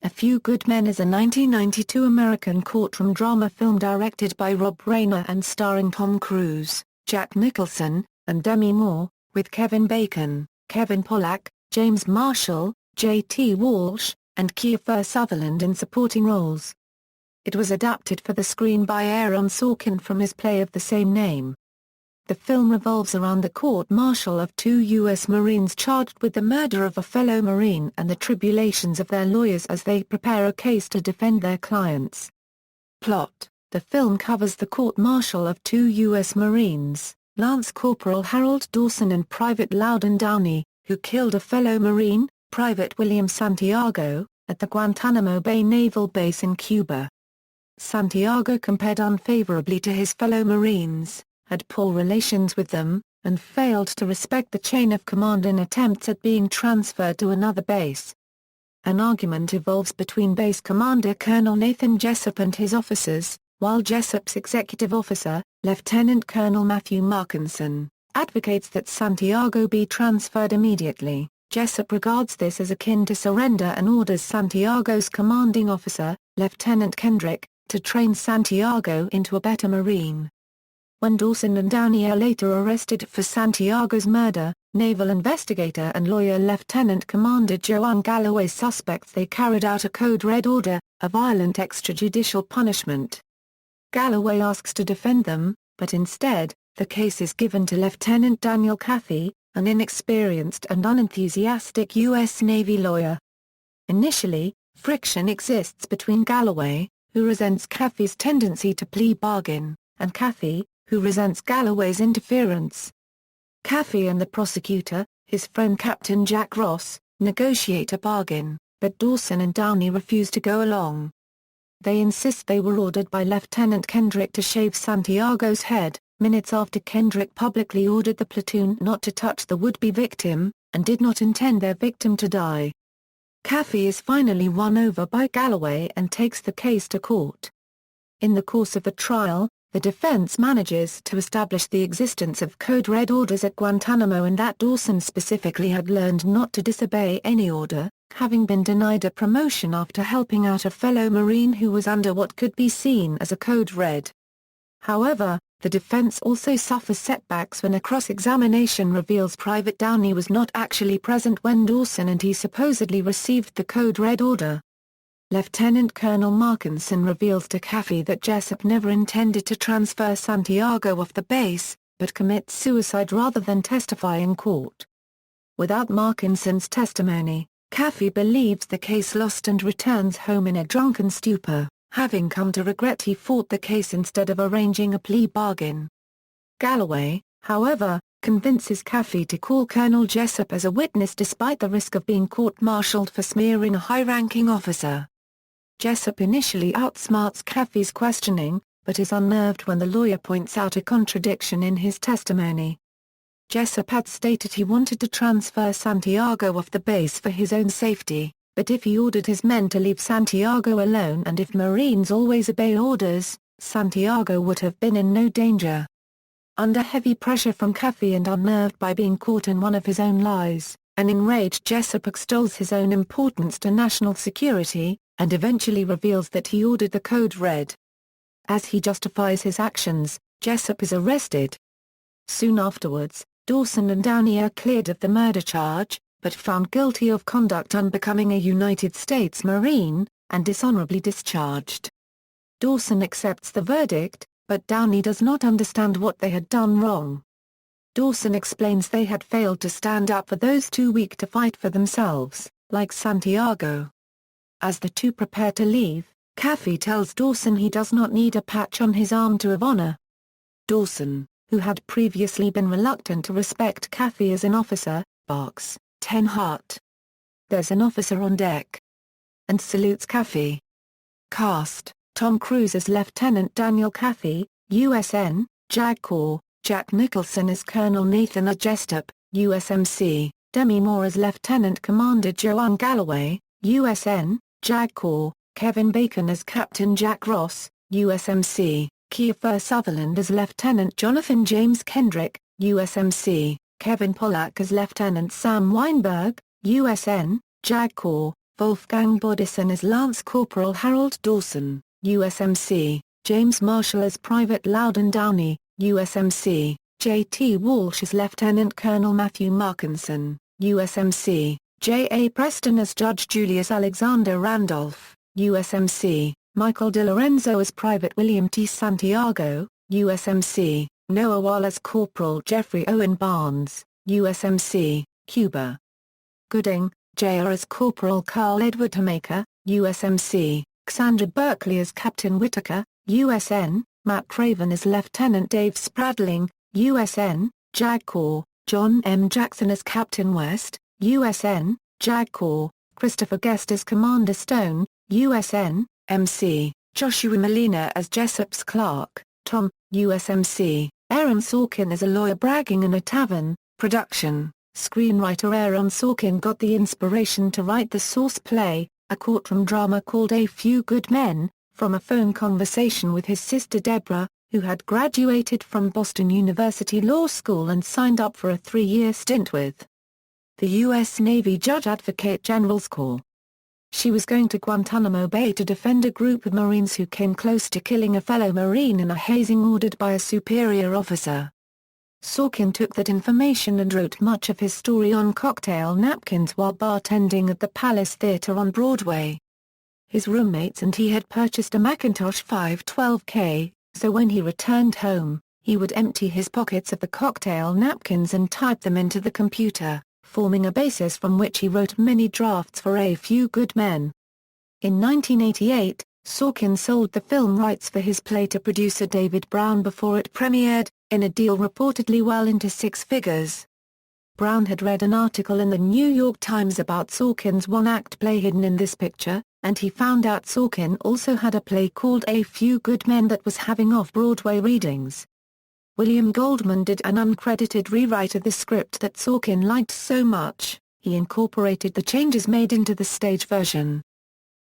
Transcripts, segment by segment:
A Few Good Men is a 1992 American courtroom drama film directed by Rob Reiner and starring Tom Cruise, Jack Nicholson, and Demi Moore, with Kevin Bacon, Kevin Pollak, James Marshall, J.T. Walsh, and Kiefer Sutherland in supporting roles. It was adapted for the screen by Aaron Sorkin from his play of the same name. The film revolves around the court-martial of two U.S. Marines charged with the murder of a fellow Marine and the tribulations of their lawyers as they prepare a case to defend their clients. Plot: the film covers the court-martial of two U.S. Marines, Lance Corporal Harold Dawson and Private Loudon Downey, who killed a fellow Marine, Private William Santiago, at the Guantanamo Bay Naval Base in Cuba. Santiago compared unfavorably to his fellow Marines, had poor relations with them, and failed to respect the chain of command in attempts at being transferred to another base. An argument evolves between base commander Colonel Nathan Jessup and his officers, while Jessup's executive officer, Lieutenant Colonel Matthew Markinson, advocates that Santiago be transferred immediately. Jessup regards this as akin to surrender and orders Santiago's commanding officer, Lieutenant Kendrick, to train Santiago into a better Marine. When Dawson and Downey are later arrested for Santiago's murder, naval investigator and lawyer Lieutenant Commander Joanne Galloway suspects they carried out a Code Red order, a violent extrajudicial punishment. Galloway asks to defend them, but instead, the case is given to Lieutenant Daniel Caffey, an inexperienced and unenthusiastic U.S. Navy lawyer. Initially, friction exists between Galloway, who resents Caffey's tendency to plea bargain, and Caffey, who resents Galloway's interference. Caffey and the prosecutor, his friend Captain Jack Ross, negotiate a bargain, but Dawson and Downey refuse to go along. They insist they were ordered by Lieutenant Kendrick to shave Santiago's head, minutes after Kendrick publicly ordered the platoon not to touch the would-be victim, and did not intend their victim to die. Caffey is finally won over by Galloway and takes the case to court. In the course of the trial, the defense manages to establish the existence of Code Red orders at Guantanamo and that Dawson specifically had learned not to disobey any order, having been denied a promotion after helping out a fellow Marine who was under what could be seen as a Code Red. However, the defense also suffers setbacks when a cross-examination reveals Private Downey was not actually present when Dawson and he supposedly received the Code Red order. Lieutenant Colonel Markinson reveals to Caffey that Jessup never intended to transfer Santiago off the base, but commits suicide rather than testify in court. Without Markinson's testimony, Caffey believes the case lost and returns home in a drunken stupor, having come to regret he fought the case instead of arranging a plea bargain. Galloway, however, convinces Caffey to call Colonel Jessup as a witness despite the risk of being court-martialed for smearing a high-ranking officer. Jessup initially outsmarts Caffey's questioning, but is unnerved when the lawyer points out a contradiction in his testimony. Jessup had stated he wanted to transfer Santiago off the base for his own safety, but if he ordered his men to leave Santiago alone and if Marines always obey orders, Santiago would have been in no danger. Under heavy pressure from Caffey and unnerved by being caught in one of his own lies, an enraged Jessup extols his own importance to national security, and eventually reveals that he ordered the Code Red. As he justifies his actions, Jessup is arrested. Soon afterwards, Dawson and Downey are cleared of the murder charge, but found guilty of conduct unbecoming a United States Marine, and dishonorably discharged. Dawson accepts the verdict, but Downey does not understand what they had done wrong. Dawson explains they had failed to stand up for those too weak to fight for themselves, like Santiago. As the two prepare to leave, Caffey tells Dawson he does not need a patch on his arm to have honor. Dawson, who had previously been reluctant to respect Caffey as an officer, barks, "10 Heart. There's an officer on deck," and salutes Caffey. Cast: Tom Cruise as Lieutenant Daniel Caffey, USN, JAG Corps, Jack Nicholson as Colonel Nathan Jessup, USMC, Demi Moore as Lieutenant Commander Joanne Galloway, USN, JAG Corps, Kevin Bacon as Captain Jack Ross, USMC, Kiefer Sutherland as Lieutenant Jonathan James Kendrick, USMC, Kevin Pollak as Lieutenant Sam Weinberg, USN, JAG Corps, Wolfgang Bodisson as Lance Corporal Harold Dawson, USMC, James Marshall as Private Loudon Downey, USMC, J.T. Walsh as Lieutenant Colonel Matthew Markinson, USMC, J.A. Preston as Judge Julius Alexander Randolph, USMC, Michael DiLorenzo as Private William T. Santiago, USMC, Noah Wall as Corporal Jeffrey Owen Barnes, USMC, Cuba Gooding, J.R. as Corporal Carl Edward Hamaker, USMC, Cassandra Berkeley as Captain Whitaker, USN, Matt Craven as Lieutenant Dave Spradling, USN, JAG Corps, John M. Jackson as Captain West, USN, JAG Corps, Christopher Guest as Commander Stone, USN, MC, Joshua Molina as Jessop's Clerk, Tom, USMC, Aaron Sorkin as a lawyer bragging in a tavern. Production. Screenwriter Aaron Sorkin got the inspiration to write the source play, a courtroom drama called A Few Good Men, from a phone conversation with his sister Deborah, who had graduated from Boston University Law School and signed up for a 3-year stint with the U.S. Navy Judge Advocate General's Corps. She was going to Guantanamo Bay to defend a group of Marines who came close to killing a fellow Marine in a hazing ordered by a superior officer. Sorkin took that information and wrote much of his story on cocktail napkins while bartending at the Palace Theatre on Broadway. His roommates and he had purchased a Macintosh 512K, so when he returned home, he would empty his pockets of the cocktail napkins and type them into the computer, forming a basis from which he wrote many drafts for A Few Good Men. In 1988, Sorkin sold the film rights for his play to producer David Brown before it premiered, in a deal reportedly well into 6 figures. Brown had read an article in the New York Times about Sorkin's one-act play Hidden in This Picture, and he found out Sorkin also had a play called A Few Good Men that was having off-Broadway readings. William Goldman did an uncredited rewrite of the script that Sorkin liked so much, he incorporated the changes made into the stage version.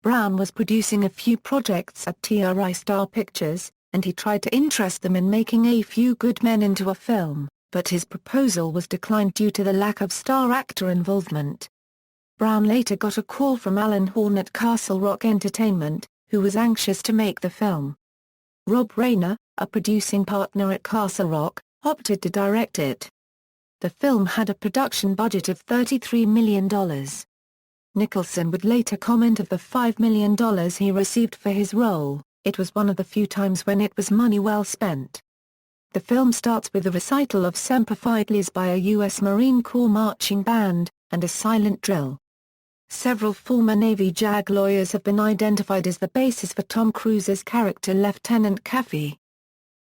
Brown was producing a few projects at TRI-Star Pictures, and he tried to interest them in making A Few Good Men into a film, but his proposal was declined due to the lack of star actor involvement. Brown later got a call from Alan Horn at Castle Rock Entertainment, who was anxious to make the film. Rob Reiner, a producing partner at Castle Rock, opted to direct it. The film had a production budget of $33 million. Nicholson would later comment of the $5 million he received for his role, "It was one of the few times when it was money well spent." The film starts with a recital of Semper Fidelis by a U.S. Marine Corps marching band, and a silent drill. Several former Navy JAG lawyers have been identified as the basis for Tom Cruise's character Lieutenant Kaffee.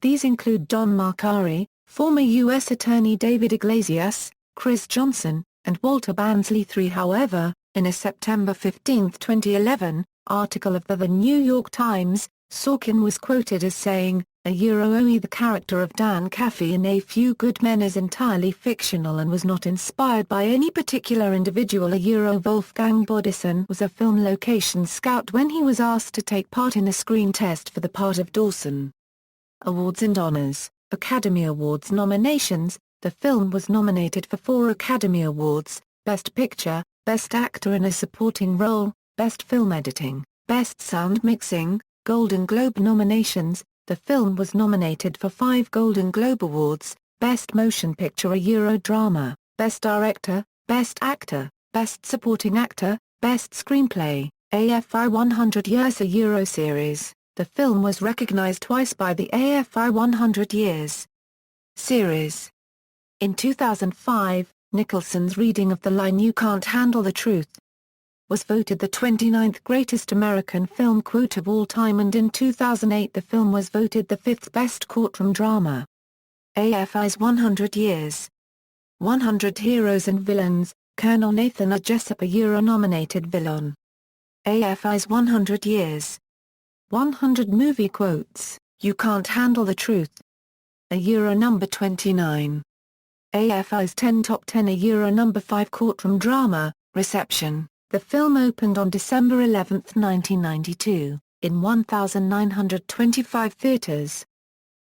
These include Don Marcari, former U.S. Attorney David Iglesias, Chris Johnson, and Walter Bansley III. However, in a September 15, 2011, article of The New York Times, Sorkin was quoted as saying, "The character of Dan Kaffee in A Few Good Men is entirely fictional and was not inspired by any particular individual." Wolfgang Bodisson was a film location scout when he was asked to take part in a screen test for the part of Dawson. Awards and honors. Academy Awards nominations. The film was nominated for 4 Academy Awards: Best Picture, Best Actor in a Supporting Role, Best Film Editing, Best Sound Mixing. Golden Globe nominations. The film was nominated for 5 Golden Globe Awards: Best Motion Picture, a Eurodrama, Best Director, Best Actor, Best Supporting Actor, Best Screenplay, AFI 100 Years, a Euro series. The film was recognized twice by the AFI 100 Years series. In 2005, Nicholson's reading of the line "You Can't Handle the Truth" was voted the 29th greatest American film quote of all time, and in 2008 the film was voted the 5th best courtroom drama. AFI's 100 Years. 100 Heroes and Villains, Colonel Nathan R. Jessup, a Euro-nominated villain. AFI's 100 Years. 100 Movie Quotes, You Can't Handle the Truth. A Euro number 29. AFI's 10 Top 10, a Euro number 5 Courtroom Drama, Reception. The film opened on December 11, 1992, in 1,925 theaters.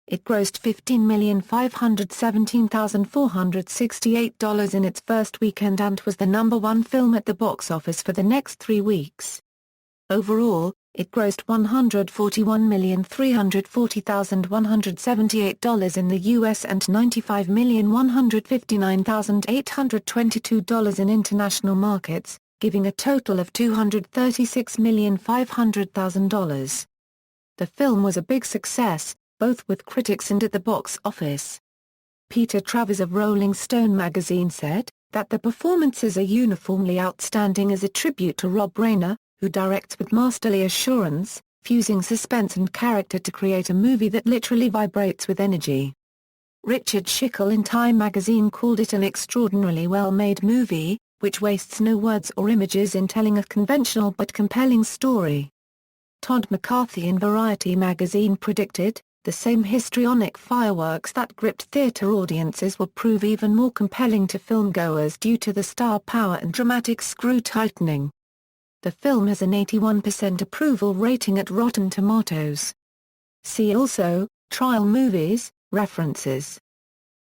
It grossed $15,517,468 in its first weekend and was the #1 film at the box office for the next 3 weeks. Overall, it grossed $141,340,178 in the U.S. and $95,159,822 in international markets, giving a total of $236,500,000. The film was a big success, both with critics and at the box office. Peter Travers of Rolling Stone magazine said that the performances are uniformly outstanding as a tribute to Rob Reiner, who directs with masterly assurance, fusing suspense and character to create a movie that literally vibrates with energy. Richard Schickel in Time magazine called it an extraordinarily well-made movie, which wastes no words or images in telling a conventional but compelling story. Todd McCarthy in Variety magazine predicted, the same histrionic fireworks that gripped theater audiences will prove even more compelling to filmgoers due to the star power and dramatic screw-tightening. The film has an 81% approval rating at Rotten Tomatoes. See also, Trial Movies, References.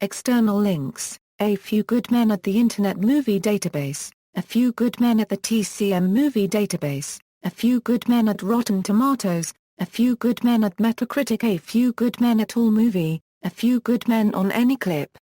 External links, A Few Good Men at the Internet Movie Database, A Few Good Men at the TCM Movie Database, A Few Good Men at Rotten Tomatoes, A Few Good Men at Metacritic, A Few Good Men at AllMovie, A Few Good Men on Any Clip.